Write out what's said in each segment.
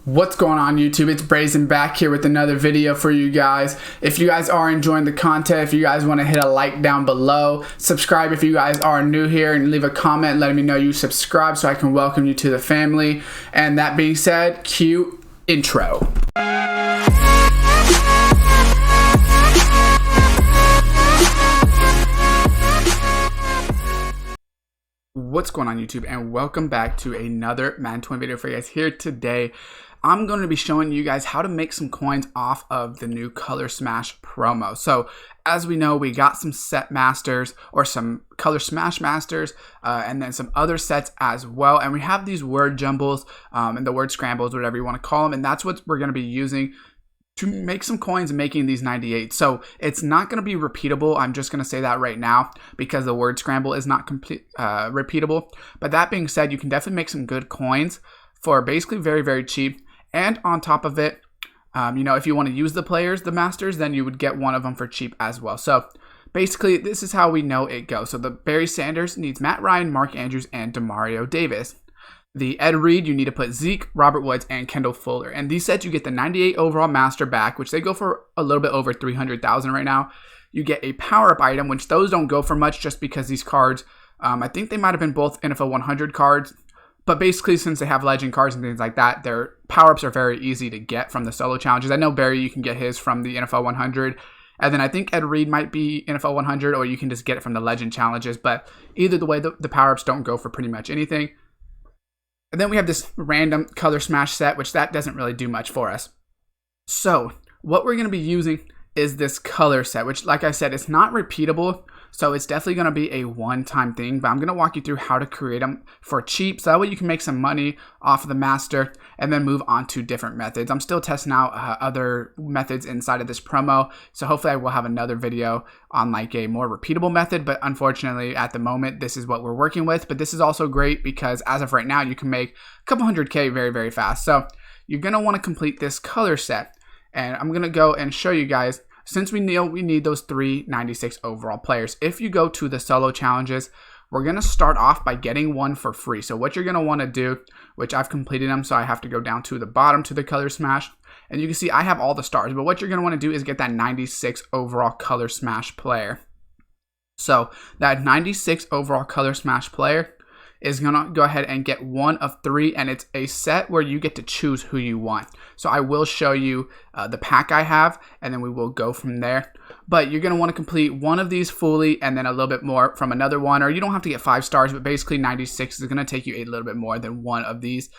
What's going on YouTube? It's Brazen back here with another video for you guys. If you guys are enjoying the content, if you guys want to hit a like down below, subscribe if you guys are new here, and leave a comment letting me know you subscribe so I can welcome you to the family. And that being said, cue intro. What's going on YouTube, and welcome back to another Madden 20 video for you guys. Here today I'm going to be showing you guys how to make some coins off of the new Color Smash promo. So as we know, we got some set masters or some Color Smash masters and then some other sets as well, and we have these word jumbles and the word scrambles, whatever you want to call them, and that's what we're going to be using to make some coins making these 98. So it's not going to be repeatable. I'm just going to say that right now because the word scramble is not repeatable. But that being said, you can definitely make some good coins for basically very, very cheap. And on top of it, you know, if you want to use the players, the masters, then you would get one of them for cheap as well. So basically, this is how we know it goes. So the Barry Sanders needs Matt Ryan, Mark Andrews, and Demario Davis. The Ed Reed, you need to put Zeke, Robert Woods, and Kendall Fuller. And these sets, you get the 98 overall master back, which they go for a little bit over 300,000 right now. You get a power-up item, which those don't go for much just because these cards, I think they might have been both NFL 100 cards. But basically, since they have legend cards and things like that, their power-ups are very easy to get from the solo challenges. I know Barry, you can get his from the NFL 100. And then I think Ed Reed might be NFL 100, or you can just get it from the legend challenges. But either the way, the power-ups don't go for pretty much anything. And then we have this random Color Smash set, which that doesn't really do much for us. So what we're going to be using is this color set, which, like I said, it's not repeatable. So it's definitely going to be a one-time thing, but I'm going to walk you through how to create them for cheap. So that way you can make some money off of the master and then move on to different methods. I'm still testing out other methods inside of this promo. So hopefully I will have another video on like a more repeatable method. But unfortunately, at the moment, this is what we're working with. But this is also great because as of right now, you can make a couple $100K very, very fast. So you're going to want to complete this color set. And I'm going to go and show you guys, since we know we need those 396 overall players. If you go to the solo challenges, we're going to start off by getting one for free. So what you're going to want to do, which I've completed them, so I have to go down to the bottom to the Color Smash. And you can see I have all the stars, but what you're going to want to do is get that 96 overall Color Smash player. So that 96 overall Color Smash player is going to go ahead and get one of three, and it's a set where you get to choose who you want. So I will show you the pack I have, and then we will go from there. But you're going to want to complete one of these fully and then a little bit more from another one, or you don't have to get 5 stars, but basically 96 is going to take you a little bit more than one of these.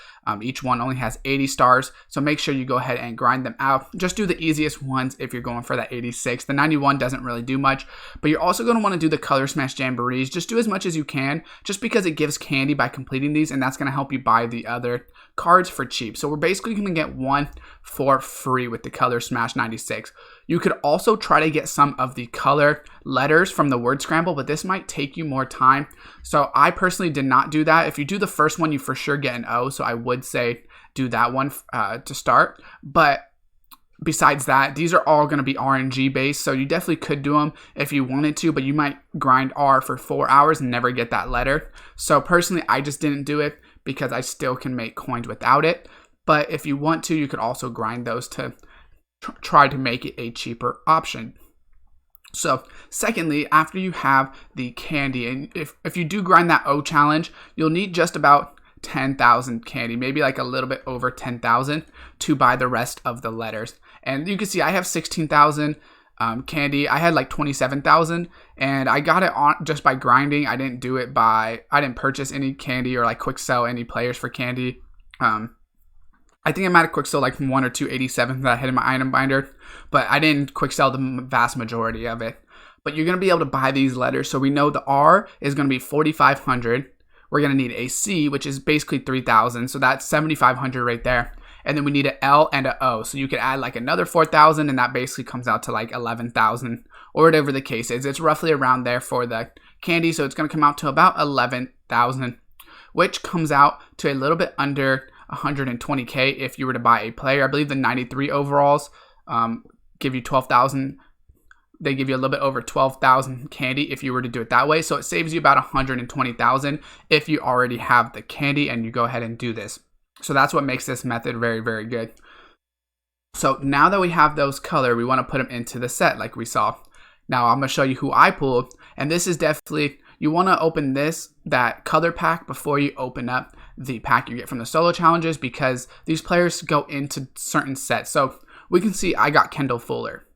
Each one only has 80 stars, so make sure you go ahead and grind them out. Just do the easiest ones if you're going for that 86. The 91 doesn't really do much, but you're also going to want to do the Color Smash Jamborees. Just do as much as you can, just because it gives candy by completing these, and that's going to help you buy the other cards for cheap. So we're basically going to get one for free with the Color Smash 96. You could also try to get some of the color letters from the word scramble, but this might take you more time. So I personally did not do that. If you do the first one, you for sure get an O. So I would say do that one to start. But besides that, these are all going to be RNG based. So you definitely could do them if you wanted to, but you might grind R for 4 hours and never get that letter. So personally, I just didn't do it because I still can make coins without it. But if you want to, you could also grind those to try to make it a cheaper option. So secondly, after you have the candy, and if you do grind that O challenge, you'll need just about 10,000 candy, maybe like a little bit over 10,000 to buy the rest of the letters. And you can see I have 16,000 candy. I had like 27,000, and I got it on just by grinding. I didn't purchase any candy or like quick sell any players for candy. I think I might have quick sell like 1 or 2 87s that I had in my item binder, but I didn't quick sell the vast majority of it. But you're going to be able to buy these letters. So we know the R is going to be 4,500. We're going to need a C, which is basically 3,000. So that's 7,500 right there. And then we need an L and an O. So you could add like another 4,000, and that basically comes out to like 11,000 or whatever the case is. It's roughly around there for the candy. So it's going to come out to about 11,000, which comes out to a little bit under 120K if you were to buy a player. I believe the 93 overalls give you 12,000. They give you a little bit over 12,000 candy if you were to do it that way. So it saves you about 120,000 if you already have the candy and you go ahead and do this. So that's what makes this method very, very good. So now that we have those color, we want to put them into the set like we saw. Now I'm going to show you who I pulled, and this is definitely, you want to open that color pack before you open up the pack you get from the solo challenges, because these players go into certain sets. So we can see I got Kendall Fuller.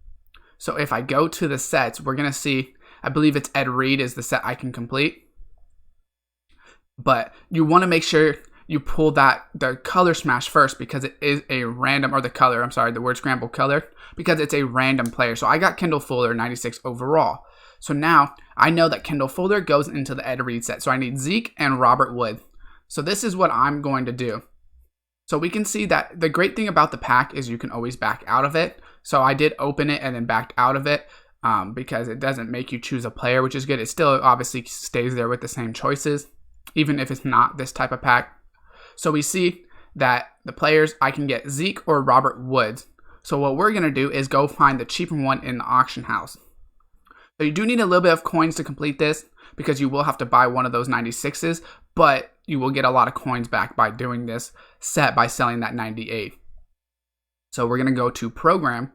So if I go to the sets, we're going to see, I believe it's Ed Reed is the set I can complete. But you want to make sure you pull the color smash first, because it is a random, or the word scramble color, because it's a random player. So I got Kendall Fuller 96 overall. So now I know that Kendall Fuller goes into the Ed Reed set. So I need Zeke and Robert Wood. So this is what I'm going to do. So we can see that the great thing about the pack is you can always back out of it. So I did open it and then backed out of it because it doesn't make you choose a player, which is good. It still obviously stays there with the same choices, even if it's not this type of pack. So we see that the players, I can get Zeke or Robert Woods. So what we're going to do is go find the cheaper one in the auction house. So you do need a little bit of coins to complete this, because you will have to buy one of those 96s, but you will get a lot of coins back by doing this set by selling that 98. So we're going to go to Program,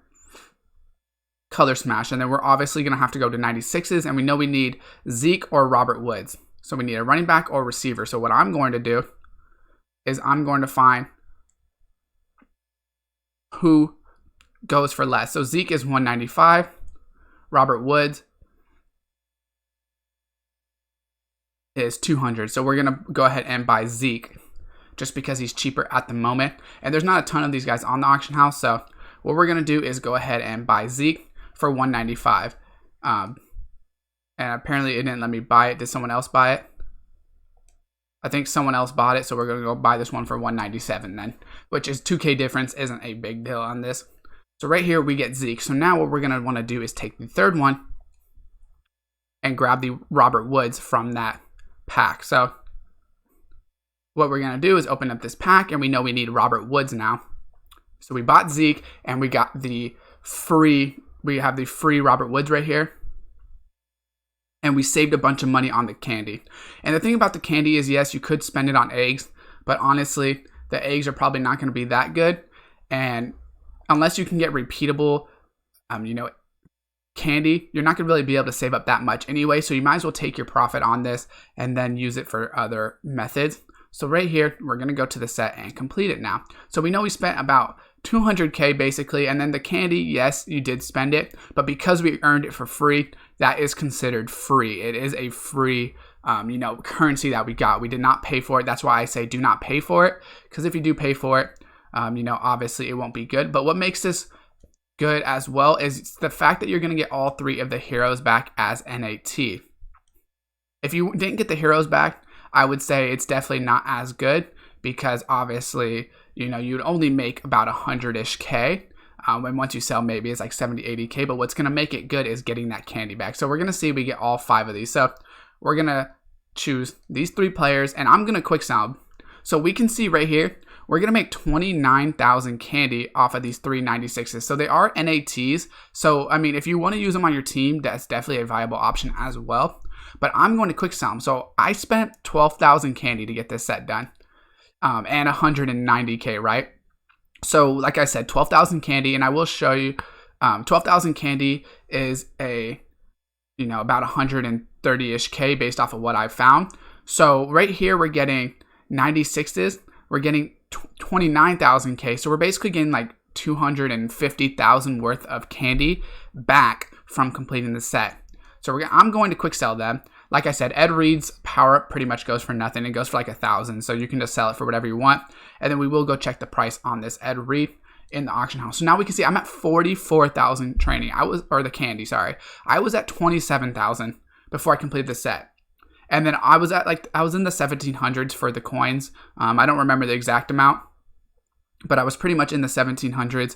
Color Smash, and then we're obviously going to have to go to 96s, and we know we need Zeke or Robert Woods. So we need a running back or receiver. So what I'm going to do is I'm going to find who goes for less. So Zeke is 195, Robert Woods is 200. So we're going to go ahead and buy Zeke just because he's cheaper at the moment. And there's not a ton of these guys on the auction house. So what we're going to do is go ahead and buy Zeke for 195. And apparently it didn't let me buy it. Did someone else buy it? I think someone else bought it, so we're going to go buy this one for 197 then, which is 2K difference, isn't a big deal on this. So right here we get Zeke. So now what we're going to want to do is take the third one and grab the Robert Woods from that pack. So what we're going to do is open up this pack, and we know we need Robert Woods now. So we bought Zeke, and we got we have the free Robert Woods right here. And we saved a bunch of money on the candy. And the thing about the candy is, yes, you could spend it on eggs, but honestly, the eggs are probably not going to be that good. And unless you can get repeatable, candy, you're not going to really be able to save up that much anyway. So you might as well take your profit on this and then use it for other methods. So right here, we're going to go to the set and complete it now. So we know we spent about 200K basically, and then the candy, yes, you did spend it, but because we earned it for free, that is considered free. It is a free, currency that we got. We did not pay for it. That's why I say do not pay for it, because if you do pay for it, obviously it won't be good. But what makes this good as well is the fact that you're going to get all three of the heroes back as NAT. If you didn't get the heroes back, I would say it's definitely not as good, because obviously, you'd only make about 100-ish K. And once you sell, maybe it's like 70, 80K. But what's going to make it good is getting that candy back. So we're going to see we get all 5 of these. So we're going to choose these 3 players, and I'm going to quick sell. So we can see right here, we're going to make 29,000 candy off of these 396s. So they are NATs. So, if you want to use them on your team, that's definitely a viable option as well. But I'm going to quick sell them. So I spent 12,000 candy to get this set done. And 190K, right? So like I said, 12,000 candy, and I will show you, 12,000 candy is about 130-ish K based off of what I found. So right here, we're getting 96s, we're getting 29,000 K. So we're basically getting like 250,000 worth of candy back from completing the set. So I'm going to quick sell them. Like I said, Ed Reed's power up pretty much goes for nothing. It goes for like 1,000. So you can just sell it for whatever you want. And then we will go check the price on this Ed Reed in the auction house. So now we can see I'm at 44,000 training. The candy, sorry. I was at 27,000 before I completed the set. And then I was in the 1,700s for the coins. I don't remember the exact amount, but I was pretty much in the 1,700s.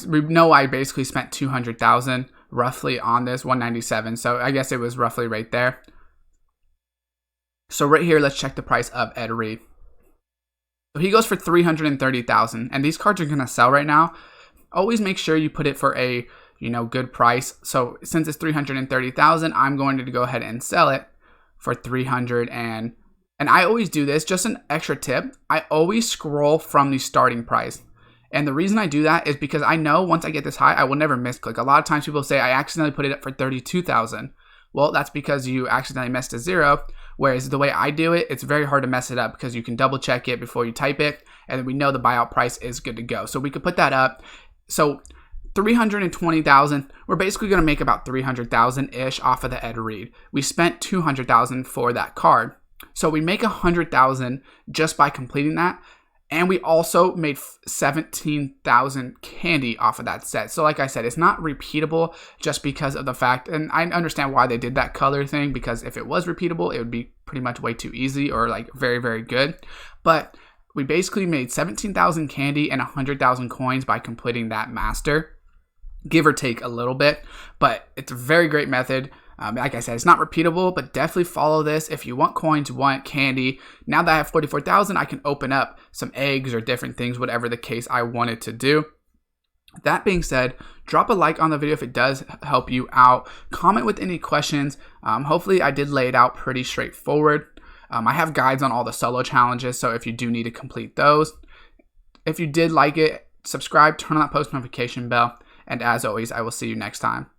We know I basically spent 200,000 roughly on this 197, so I guess it was roughly right there. So right here, let's check the price of Ed Reed. So he goes for 330,000, and these cards are going to sell right now. Always make sure you put it for a good price. So since it's 330,000, I'm going to go ahead and sell it for 320. And I always do this, just an extra tip. I always scroll from the starting price. And the reason I do that is because I know once I get this high, I will never misclick. A lot of times people say, I accidentally put it up for 32,000. Well, that's because you accidentally messed a zero. Whereas the way I do it, it's very hard to mess it up because you can double check it before you type it. And then we know the buyout price is good to go. So we could put that up. So 320,000, we're basically going to make about 300,000-ish off of the Ed Reed. We spent 200,000 for that card. So we make 100,000 just by completing that. And we also made 17,000 candy off of that set. So like I said, it's not repeatable just because of the fact, and I understand why they did that color thing, because if it was repeatable, it would be pretty much way too easy or like very, very good. But we basically made 17,000 candy and 100,000 coins by completing that master, give or take a little bit. But it's a very great method. Like I said, it's not repeatable, but definitely follow this. If you want coins, you want candy. Now that I have 44,000, I can open up some eggs or different things, whatever the case I wanted to do. That being said, drop a like on the video if it does help you out. Comment with any questions. Hopefully I did lay it out pretty straightforward. I have guides on all the solo challenges, so if you do need to complete those. If you did like it, subscribe, turn on that post notification bell, and as always, I will see you next time.